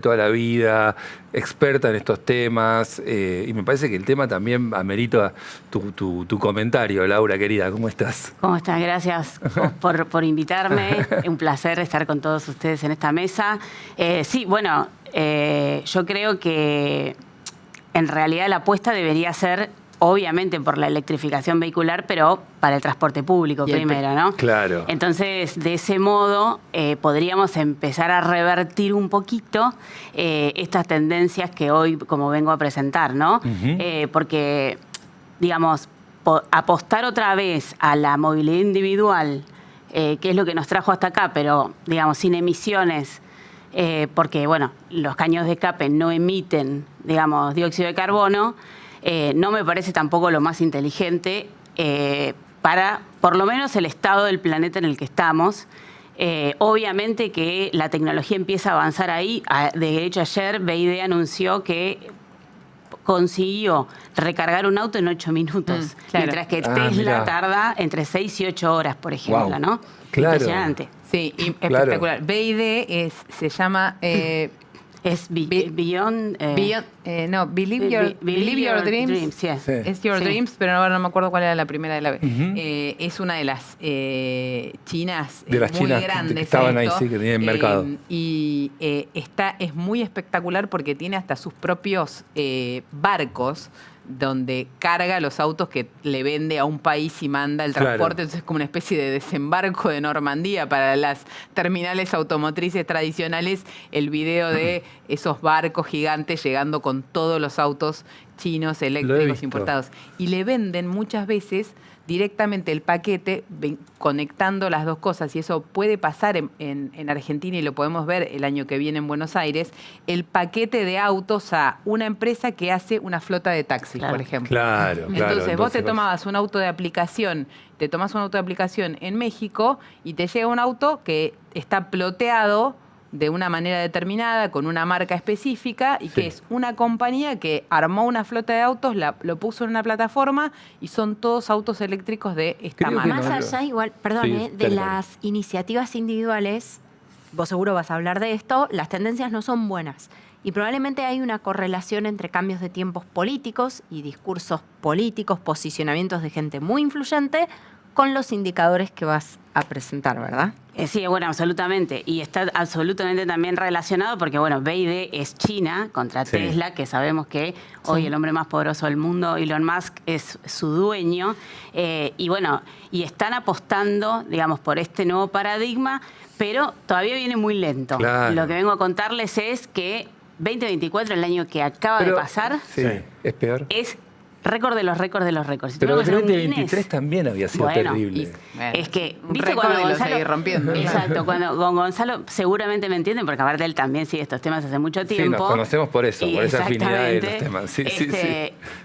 toda la vida, experta en estos temas, y me parece que el tema también amerita tu comentario, Laura, querida. ¿Cómo estás? ¿Cómo estás? Gracias por invitarme. Un placer estar con todos ustedes en esta mesa. Sí, bueno, yo creo que en realidad la apuesta debería ser, obviamente, por la electrificación vehicular, pero para el transporte público primero, ¿no? Claro. Entonces, de ese modo, podríamos empezar a revertir un poquito estas tendencias que hoy, como vengo a presentar, ¿no? Porque, digamos, apostar otra vez a la movilidad individual, que es lo que nos trajo hasta acá, pero, digamos, sin emisiones, porque, bueno, los caños de escape no emiten, digamos, dióxido de carbono, no me parece tampoco lo más inteligente para, por lo menos, el estado del planeta en el que estamos. Obviamente que la tecnología empieza a avanzar ahí. De hecho, ayer BYD anunció que consiguió recargar un auto en 8 minutos, claro. mientras que Tesla tarda entre 6 y 8 horas, por ejemplo, ¿no? Claro. Impresionante. Sí, espectacular. BYD se llama... Es Beyond... Believe Your Dreams. Yes. Sí. Es Your Dreams, pero ahora no me acuerdo cuál era la primera de la B. Es una de las chinas de las muy chinas grandes. que estaban ahí, sí, que tienen mercado. Y es muy espectacular porque tiene hasta sus propios barcos donde carga los autos que le vende a un país y manda el transporte. Claro. Entonces es como una especie de desembarco de Normandía para las terminales automotrices tradicionales. El video de esos barcos gigantes llegando con todos los autos chinos eléctricos importados. Y le venden muchas veces directamente el paquete conectando las dos cosas, y eso puede pasar en Argentina y lo podemos ver el año que viene en Buenos Aires, el paquete de autos a una empresa que hace una flota de taxis, por ejemplo. Claro. Entonces vos te tomabas un auto de aplicación, en México y te llega un auto que está ploteado de una manera determinada, con una marca específica, y que es una compañía que armó una flota de autos, lo puso en una plataforma, y son todos autos eléctricos de esta marca. Más allá, igual, perdón, de las iniciativas individuales, vos seguro vas a hablar de esto, las tendencias no son buenas. Y probablemente hay una correlación entre cambios de tiempos políticos y discursos políticos, posicionamientos de gente muy influyente, con los indicadores que vas a presentar, ¿verdad? Sí, bueno, absolutamente. Y está absolutamente también relacionado porque, bueno, BYD es China contra Tesla, que sabemos que hoy el hombre más poderoso del mundo, Elon Musk, es su dueño. Y bueno, y están apostando, digamos, por este nuevo paradigma, pero todavía viene muy lento. Claro. Lo que vengo a contarles es que 2024, el año que acaba de pasar, es peor. es récord de los récords de los récords. Si Pero el tuviéramos un 2023 Guinness, también había sido terrible. Es que, un ¿viste récord cuando y lo Gonzalo... seguí rompiendo. Exacto, cuando con Gonzalo seguramente me entienden, porque aparte él también sigue estos temas hace mucho tiempo. Sí, nos conocemos por eso, por esa afinidad de los temas. Sí.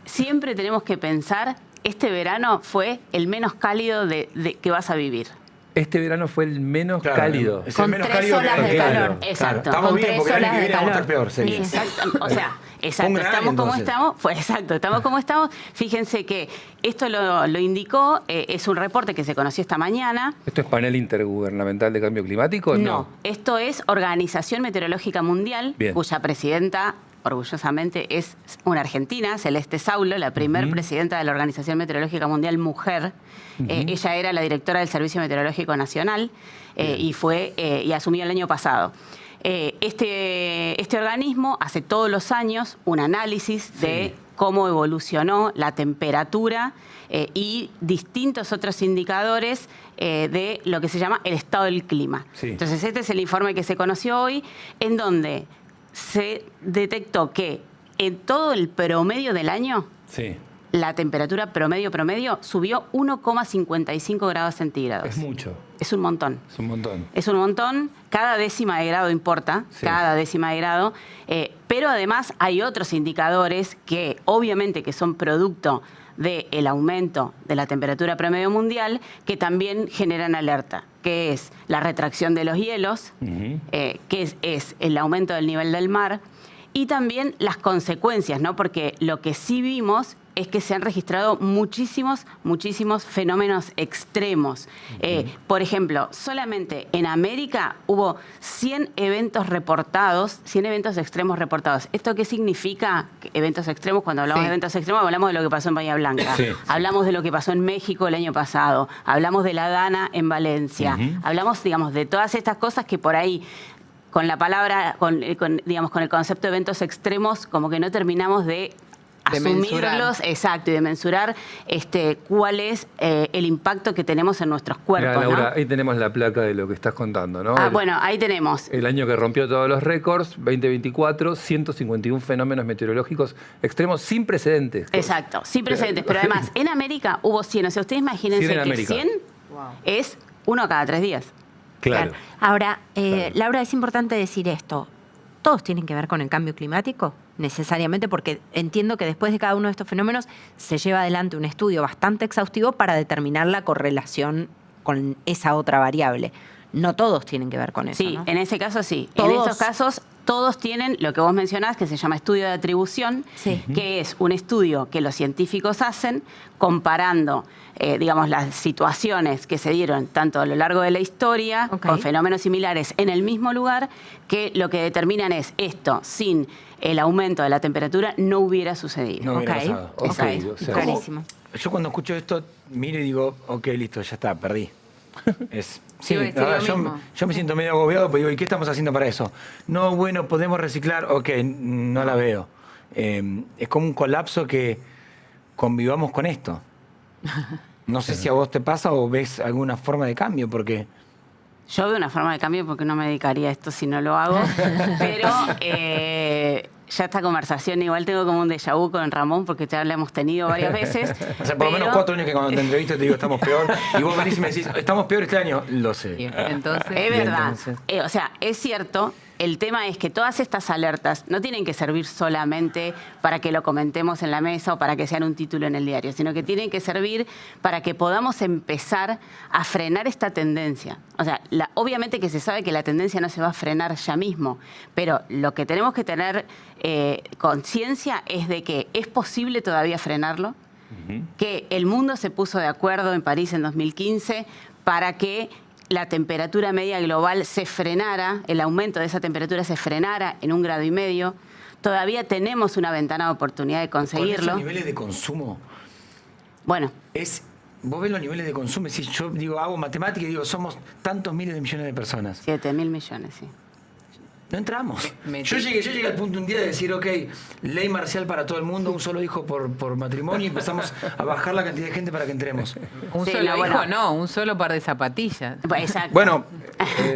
Siempre tenemos que pensar, este verano fue el menos cálido que vas a vivir. Este verano fue el menos cálido. Es el menos cálido que de calor. Claro. Exacto. Estamos con bien, 3 porque el año olas que de viene vamos a calor. estar peor. Sí. Exacto. O sea, exacto. Estamos como estamos. Estamos como estamos. Fíjense que esto lo indicó, es un reporte que se conoció esta mañana. ¿Esto es panel intergubernamental de cambio climático? No, esto es Organización Meteorológica Mundial, Bien. cuya presidenta, orgullosamente, es una argentina, Celeste Saulo, la primer presidenta de la Organización Meteorológica Mundial, mujer. Ella era la directora del Servicio Meteorológico Nacional y asumió el año pasado. Este organismo hace todos los años un análisis de cómo evolucionó la temperatura y distintos otros indicadores de lo que se llama el estado del clima. Entonces, este es el informe que se conoció hoy, en donde se detectó que en todo el promedio del año, la temperatura promedio subió 1,55 grados centígrados. Es mucho. Es un montón. Es un montón. Es un montón. Cada décima de grado importa, cada décima de grado. Pero además hay otros indicadores que obviamente que son producto del aumento de la temperatura promedio mundial, que también generan alerta, que es la retracción de los hielos, que es el aumento del nivel del mar, y también las consecuencias, ¿no? Porque lo que sí vimos es que se han registrado muchísimos fenómenos extremos. Por ejemplo, solamente en América hubo 100 eventos reportados, 100 eventos extremos reportados. ¿Esto qué significa? Eventos extremos, cuando hablamos de eventos extremos, hablamos de lo que pasó en Bahía Blanca, hablamos de lo que pasó en México el año pasado, hablamos de la Dana en Valencia, hablamos, digamos, de todas estas cosas que por ahí, con la palabra, digamos, con el concepto de eventos extremos, como que no terminamos de asumirlos, exacto, y de mensurar cuál es el impacto que tenemos en nuestros cuerpos. Mira, Laura, ¿no? ahí tenemos la placa de lo que estás contando, ¿no? Bueno, ahí tenemos. El año que rompió todos los récords, 2024, 151 fenómenos meteorológicos extremos sin precedentes. Exacto, sin precedentes. Pero además, en América hubo 100. O sea, ustedes imagínense que 100 es uno cada 3 días. Claro. Ahora, Laura, es importante decir esto. ¿Todos tienen que ver con el cambio climático? Necesariamente, porque entiendo que después de cada uno de estos fenómenos se lleva adelante un estudio bastante exhaustivo para determinar la correlación con esa otra variable. No todos tienen que ver con eso, Sí, ¿no? en ese caso sí. ¿Todos? En estos casos todos tienen lo que vos mencionás, que se llama estudio de atribución, que es un estudio que los científicos hacen comparando, digamos, las situaciones que se dieron tanto a lo largo de la historia, con fenómenos similares en el mismo lugar, que lo que determinan es esto, sin el aumento de la temperatura no hubiera sucedido. No hubiera pasado. O sea, Clarísimo. Yo cuando escucho esto, miro y digo, ok, listo, ya está, perdí. Sí, Iba a decir lo mismo. yo me siento medio agobiado, pero digo, ¿y qué estamos haciendo para eso? No, bueno, podemos reciclar, ok, no la veo. Es como un colapso que convivamos con esto. No sé si a vos te pasa o ves alguna forma de cambio, porque... Yo veo una forma de cambio porque no me dedicaría a esto si no lo hago, pero ya esta conversación igual tengo como un déjà vu con Ramón porque ya la hemos tenido varias veces. O sea, por lo menos 4 años que cuando te entrevisto te digo, estamos peor, y vos venís y me decís, estamos peor este año, lo sé. Entonces, Es verdad. entonces. O sea, es cierto. El tema es que todas estas alertas no tienen que servir solamente para que lo comentemos en la mesa o para que sean un título en el diario, sino que tienen que servir para que podamos empezar a frenar esta tendencia. O sea, obviamente que se sabe que la tendencia no se va a frenar ya mismo, pero lo que tenemos que tener conciencia es de que es posible todavía frenarlo, que el mundo se puso de acuerdo en París en 2015 para que la temperatura media global se frenara, el aumento de esa temperatura se frenara en 1,5 grados. Todavía tenemos una ventana de oportunidad de conseguirlo. Con esos niveles de consumo, Bueno, vos ves los niveles de consumo, si yo digo, hago matemática y digo, somos tantos miles de millones de personas. 7.000 millones, sí. No entramos. Yo llegué al punto un día de decir, ok, ley marcial para todo el mundo, un solo hijo por matrimonio, y empezamos a bajar la cantidad de gente para que entremos. un Sí, solo no, hijo bueno. no, un solo par de zapatillas. Exacto. Bueno,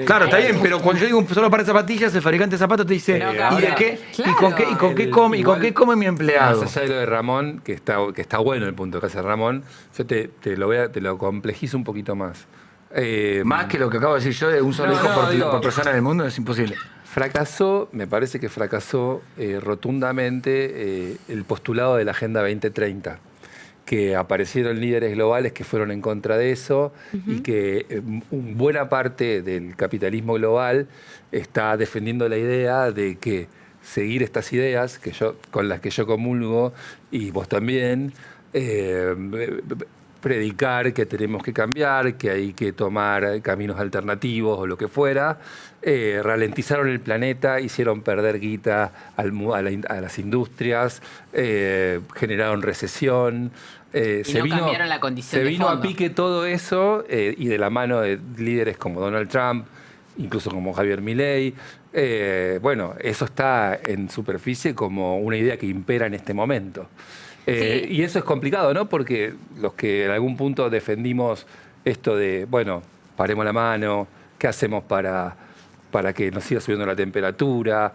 claro, está bien, pero cuando yo digo un solo par de zapatillas, el fabricante de zapatos te dice, Pero, ¿y cabrón, de qué? claro. ¿Y con qué come? ¿Y con qué come mi empleado? Más allá de lo de Ramón, que está bueno el punto que hace Ramón, yo te lo complejizo un poquito más. Más que lo que acabo de decir yo, de un solo No, hijo no, digo- por persona en el mundo, es imposible. Me parece que fracasó rotundamente el postulado de la Agenda 2030, que aparecieron líderes globales que fueron en contra de eso y que buena parte del capitalismo global está defendiendo la idea de que seguir estas ideas con las que yo comulgo y vos también, predicar que tenemos que cambiar, que hay que tomar caminos alternativos o lo que fuera, ralentizaron el planeta, hicieron perder guita a las industrias, generaron recesión. Cambiaron la condición se de vino a fondo. pique todo eso y de la mano de líderes como Donald Trump, incluso como Javier Milei. Bueno, eso está en superficie como una idea que impera en este momento. Y eso es complicado, ¿no? Porque los que en algún punto defendimos esto de, bueno, paremos la mano, ¿qué hacemos para que nos siga subiendo la temperatura?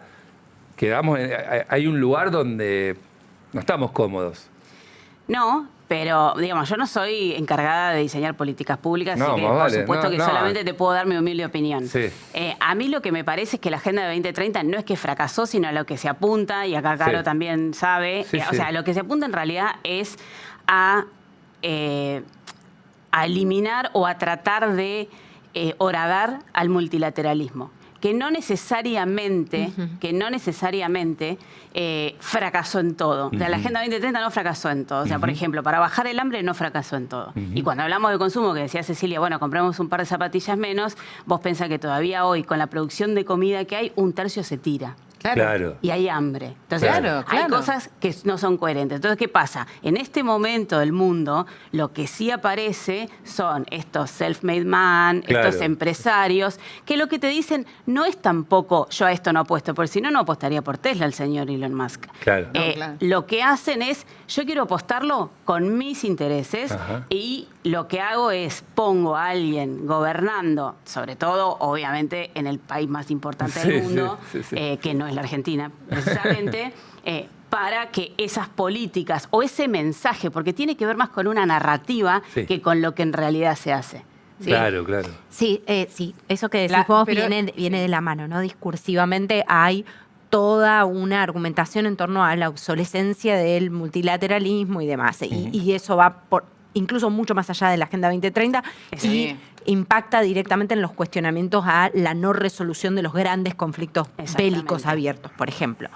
Hay un lugar donde no estamos cómodos. No, pero digamos, yo no soy encargada de diseñar políticas públicas, No, así que más por vale. supuesto No, que no. solamente te puedo dar mi humilde opinión. Sí. A mí lo que me parece es que la Agenda de 2030 no es que fracasó, sino a lo que se apunta, y acá Caro Sí. también sabe, Sí, o sí. sea, lo que se apunta en realidad es a eliminar o a tratar de horadar al multilateralismo, que no necesariamente, fracasó en todo. O sea, la Agenda 2030 no fracasó en todo. O sea, por ejemplo, para bajar el hambre no fracasó en todo. Y cuando hablamos de consumo, que decía Cecilia, bueno, compramos un par de zapatillas menos, vos pensás que todavía hoy, con la producción de comida que hay, 1/3 se tira. Claro. Y hay hambre. Entonces, hay cosas que no son coherentes. Entonces, ¿qué pasa? En este momento del mundo, lo que sí aparece son estos self-made man, estos empresarios, que lo que te dicen no es tampoco yo a esto no apuesto, porque si no, no apostaría por Tesla el señor Elon Musk. Lo que hacen es, yo quiero apostarlo con mis intereses y lo que hago es pongo a alguien gobernando, sobre todo, obviamente, en el país más importante del mundo, que no es la Argentina, precisamente, para que esas políticas o ese mensaje, porque tiene que ver más con una narrativa que con lo que en realidad se hace. ¿Sí? Claro. Sí, eso que decís vos viene de la mano, ¿no? Discursivamente hay toda una argumentación en torno a la obsolescencia del multilateralismo y demás. Y eso va incluso mucho más allá de la Agenda 2030 y impacta directamente en los cuestionamientos a la no resolución de los grandes conflictos bélicos abiertos, por ejemplo.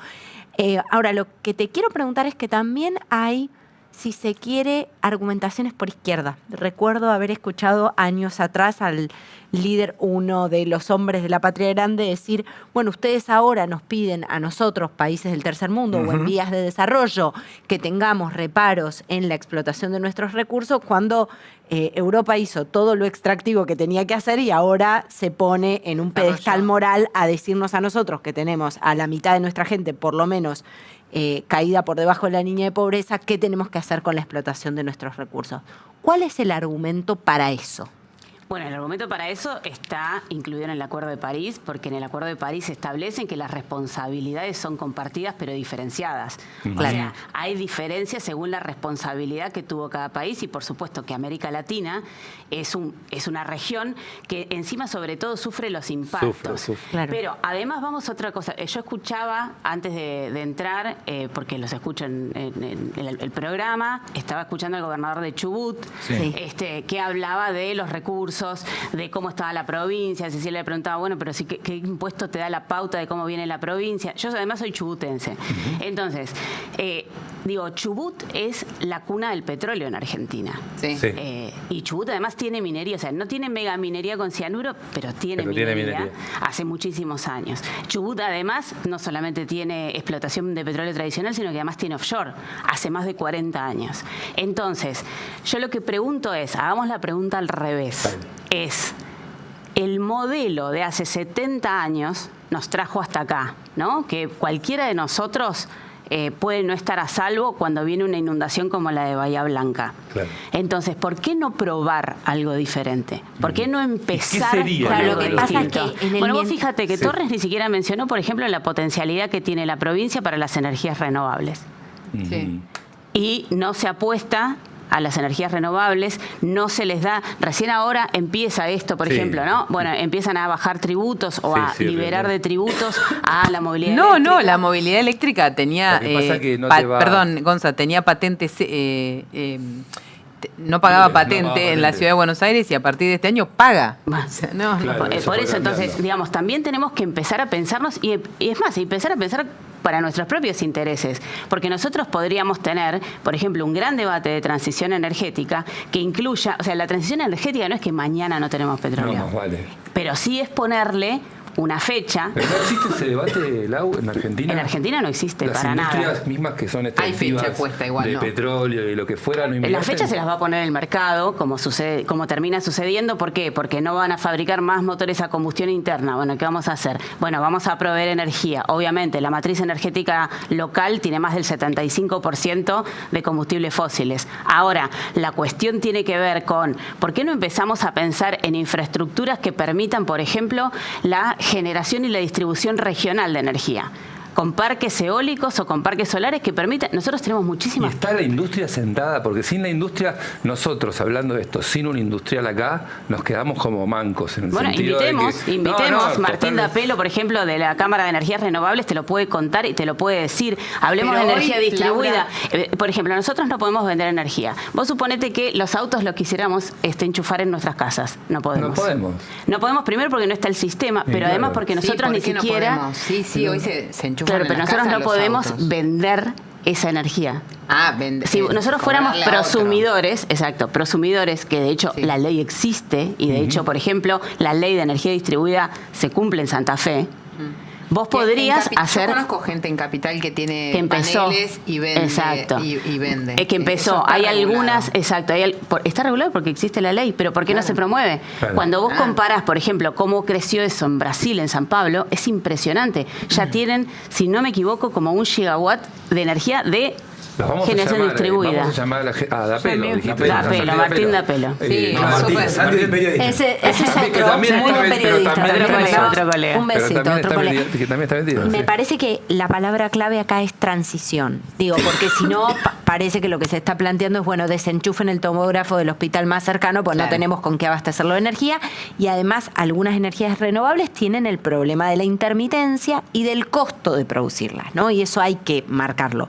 Ahora, lo que te quiero preguntar es que también hay, si se quiere, argumentaciones por izquierda. Recuerdo haber escuchado años atrás al líder, uno de los hombres de la patria grande, decir, bueno, ustedes ahora nos piden a nosotros, países del tercer mundo o en vías de desarrollo, que tengamos reparos en la explotación de nuestros recursos cuando Europa hizo todo lo extractivo que tenía que hacer y ahora se pone en un pedestal moral a decirnos a nosotros que tenemos a la mitad de nuestra gente, por lo menos, caída por debajo de la línea de pobreza, ¿qué tenemos que hacer con la explotación de nuestros recursos? ¿Cuál es el argumento para eso? Bueno, el argumento para eso está incluido en el Acuerdo de París, porque en el Acuerdo de París se establecen que las responsabilidades son compartidas pero diferenciadas. O sea, hay diferencias según la responsabilidad que tuvo cada país y por supuesto que América Latina es una región que encima sobre todo sufre los impactos. Sufre. Pero además vamos a otra cosa. Yo escuchaba antes de entrar, porque los escucho en el programa, estaba escuchando al gobernador de Chubut, que hablaba de los recursos, de cómo estaba la provincia. Cecilia le preguntaba, bueno, pero ¿qué impuesto te da la pauta de cómo viene la provincia? Yo además soy chubutense. Entonces, Chubut es la cuna del petróleo en Argentina. Y Chubut además tiene minería, o sea, no tiene megaminería con cianuro, pero tiene minería hace muchísimos años. Chubut además no solamente tiene explotación de petróleo tradicional, sino que además tiene offshore, hace más de 40 años. Entonces, yo lo que pregunto es, hagamos la pregunta al revés. Es el modelo de hace 70 años nos trajo hasta acá, ¿no? Que cualquiera de nosotros puede no estar a salvo cuando viene una inundación como la de Bahía Blanca. Entonces, ¿por qué no probar algo diferente? ¿Por qué no empezar ¿Qué sería? con Lo algo que pasa distinto? es que en el Bueno, vos fíjate que Torres ni siquiera mencionó, por ejemplo, la potencialidad que tiene la provincia para las energías renovables. Y no se apuesta a las energías renovables, no se les da, recién ahora empieza esto, por ejemplo, ¿no? Bueno, empiezan a bajar tributos o a liberar de tributos a la movilidad eléctrica. No, la movilidad eléctrica tenía, perdón, Gonza, tenía patentes, no pagaba patente en la Ciudad de Buenos Aires y a partir de este año paga. Por eso, entonces, digamos, también tenemos que empezar a pensarnos, y es más, empezar a pensar para nuestros propios intereses, porque nosotros podríamos tener, por ejemplo, un gran debate de transición energética que incluya, o sea, la transición energética no es que mañana no tenemos petróleo, pero sí es ponerle una fecha. ¿Pero no existe ese debate, Lau, en Argentina? En Argentina no existe para nada. Las industrias mismas que son extractivas hay fecha puesta igual, de petróleo y lo que fuera, no invierten. La fecha se las va a poner el mercado, como termina sucediendo. ¿Por qué? Porque no van a fabricar más motores a combustión interna. Bueno, ¿qué vamos a hacer? Bueno, vamos a proveer energía. Obviamente, la matriz energética local tiene más del 75% de combustibles fósiles. Ahora, la cuestión tiene que ver con, ¿por qué no empezamos a pensar en infraestructuras que permitan, por ejemplo, la generación y la distribución regional de energía? con parques eólicos o con parques solares que permitan. Nosotros tenemos Y muchísimas. está la industria sentada, porque sin la industria, nosotros hablando de esto, sin un industrial acá, nos quedamos como mancos en el Bueno, sentido invitemos, de que, Martín totalmente. Dapelo, por ejemplo, de la Cámara de Energías Renovables, te lo puede contar y te lo puede decir. Hablemos Pero de energía hoy, distribuida. Por ejemplo, nosotros no podemos vender energía. Vos suponete que los autos lo quisiéramos enchufar en nuestras casas. No podemos. No podemos. No podemos primero porque no está el sistema, pero claro. además porque nosotros Sí, ni ¿por qué no siquiera... podemos? Sí, hoy se enchufan Claro, en pero las nosotros casas no los podemos autos. vender esa energía. Si nosotros fuéramos cobrarle a otro. prosumidores, exacto, prosumidores, que de hecho Sí. la ley existe y de hecho, por ejemplo, la ley de energía distribuida se cumple en Santa Fe, vos podrías hacer... Yo conozco gente en Capital que tiene que empezó, paneles y vende. exacto, Y vende. es que empezó, Eso está hay regulado. algunas, exacto, está regulado porque existe la ley, pero ¿por qué no se promueve? Claro. Cuando vos Ah. comparás, por ejemplo, cómo creció eso en Brasil, en San Pablo, es impresionante. Ya tienen, si no me equivoco, como 1 gigawatt de energía de Los vamos generación a llamar, distribuida. Vamos a llamar a Dapelo. dijiste. Dapelo, Martín Dapelo. Sí, No, no, Martín, súper. Santi es periodista. Ese es Que otro también muy está buen bien, pero periodista. también otro está colega, bien. otro colega. Un Pero besito, también otro está colega. vendido, que también está vendido. Me sí. parece que la palabra clave acá es transición. Digo, porque si no, parece que lo que se está planteando es, bueno, desenchufen el tomógrafo del hospital más cercano, pues no Claro. tenemos con qué abastecerlo de energía. Y además, algunas energías renovables tienen el problema de la intermitencia y del costo de producirlas, ¿no? Y eso hay que marcarlo.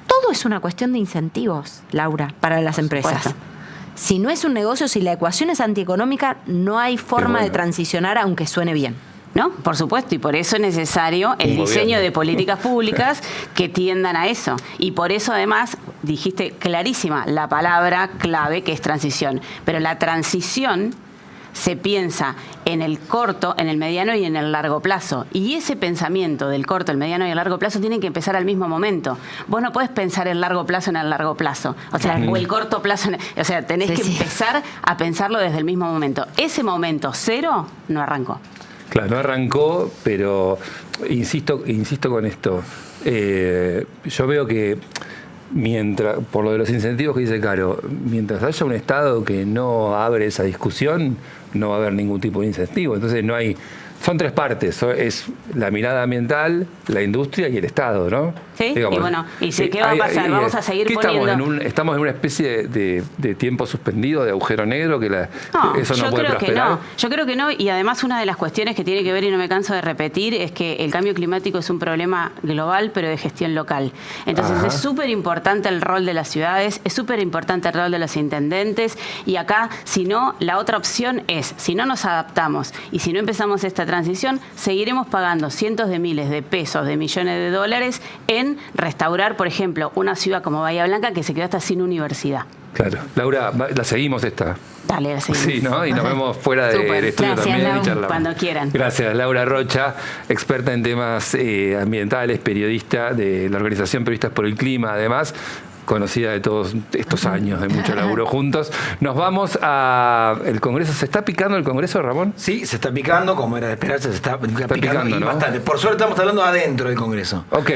Todo es una cuestión de incentivos, Laura, para las empresas. supuesto. Si no es un negocio, si la ecuación es antieconómica, no hay forma de bueno. transicionar aunque suene bien. ¿No? Por supuesto, y por eso es necesario el Un diseño gobierno. de políticas públicas que tiendan a eso. Y por eso además dijiste clarísima la palabra clave que es transición. Pero la transición se piensa en el corto, en el mediano y en el largo plazo. Y ese pensamiento del corto, el mediano y el largo plazo tienen que empezar al mismo momento. Vos no podés pensar el largo plazo en el largo plazo. O sea, o el corto plazo. O sea, tenés Sí, que sí. empezar a pensarlo desde el mismo momento. Ese momento cero no arrancó. Claro, no arrancó, pero insisto con esto. Yo veo que mientras, por lo de los incentivos que dice Caro, mientras haya un Estado que no abre esa discusión, no va a haber ningún tipo de incentivo. Entonces no hay. Son tres partes, es la mirada ambiental, la industria y el Estado, ¿no? Sí, y bueno, ¿y qué va a pasar? Vamos a seguir ¿qué poniendo... estamos en una especie de tiempo suspendido, de agujero negro, que No, eso no yo puede creo que prosperar. no. Yo creo que no, y además una de las cuestiones que tiene que ver, y no me canso de repetir, es que el cambio climático es un problema global, pero de gestión local. Entonces Ajá. es súper importante el rol de las ciudades, es súper importante el rol de los intendentes, y acá, si no, la otra opción es, si no nos adaptamos y si no empezamos esta transición, seguiremos pagando cientos de miles de pesos, de millones de dólares en restaurar, por ejemplo, una ciudad como Bahía Blanca que se quedó hasta sin universidad. Claro. Laura, la seguimos esta. Dale, la seguimos. Sí, ¿no? Y nos vemos fuera del Súper. estudio Gracias, también Lau. y charlamos. Cuando quieran. Gracias, Laura Rocha, experta en temas ambientales, periodista de la Organización Periodistas por el Clima, además, conocida de todos estos años de mucho laburo juntos. Nos vamos a el Congreso. ¿Se está picando el Congreso, Ramón? Sí, se está picando, como era de esperarse, se está picando picando, y ¿no? bastante. Por suerte estamos hablando adentro del Congreso. Ok.